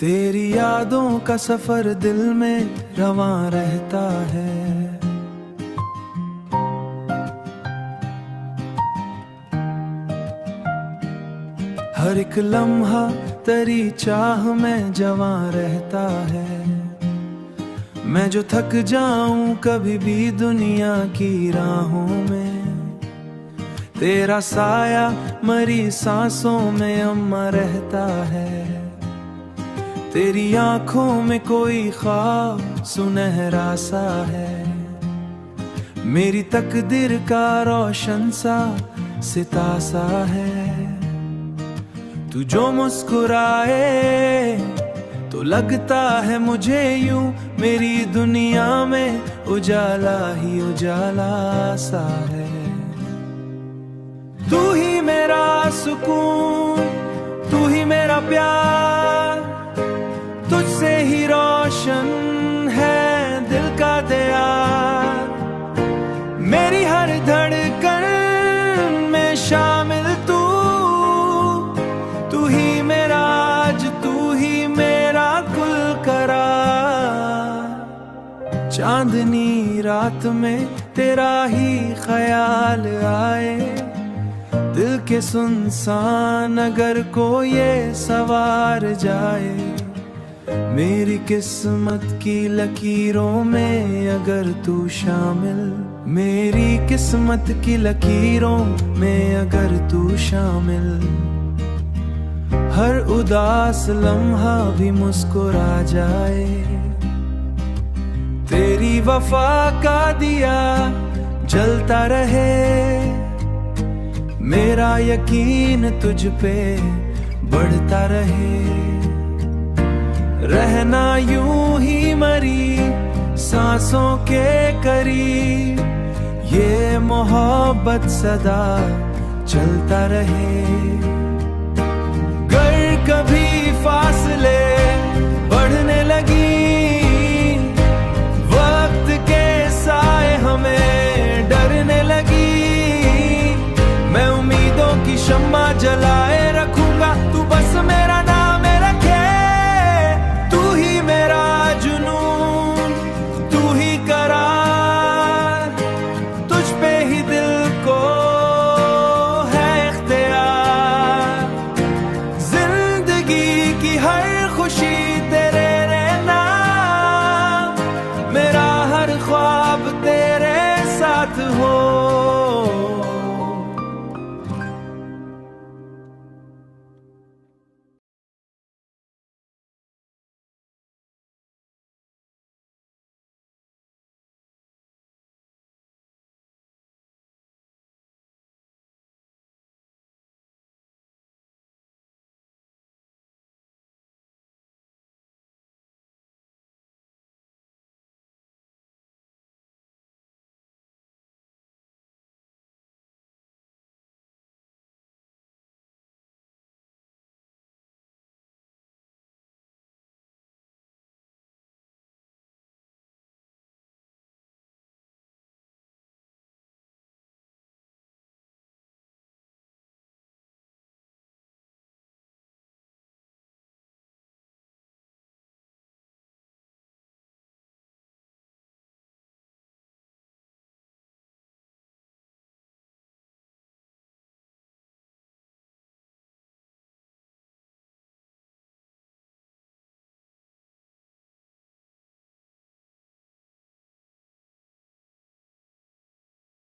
तेरी यादों का सफर दिल में रवां रहता है। हर एक लम्हा तेरी चाह में जवां रहता है। मैं जो थक जाऊं कभी भी दुनिया की राहों में, तेरा साया मरी सांसों में अम्मा रहता है। तेरी आंखों में कोई ख्वाब सुनहरा सा है, मेरी तकदीर का रोशन सा सितारा है। तू जो मुस्कुराए तो लगता है मुझे यूं मेरी दुनिया में उजाला ही उजाला सा है। तू ही मेरा सुकून, तू ही मेरा प्यार, तुझसे ही रोशन है दिल का दयार। मेरी हर धड़कन में शामिल तू, तू ही मेरा आज, तू ही मेरा कुल करार। चांदनी रात में तेरा ही ख्याल आए, दिल के सुनसान अगर को ये सवार जाए। मेरी किस्मत की लकीरों में अगर तू शामिल, मेरी किस्मत की लकीरों में अगर तू शामिल। हर उदास लम्हा भी मुस्कुरा जाए, तेरी वफा का दिया जलता रहे। मेरा यकीन तुझ पे बढ़ता रहे, रहना यूं ही मरी सांसों के करीब। ये मोहब्बत सदा चलता रहे। गर कभी फासले बढ़ने लगी, वक्त के साए हमें डरने लगी। मैं उम्मीदों की शम्मा जलाए रखूंगा, तू बस मेरा नाम रखे। तू ही मेरा जुनून, तू ही करार, तुझ पे ही दिल को है इख्तियार। जिंदगी की हर खुशी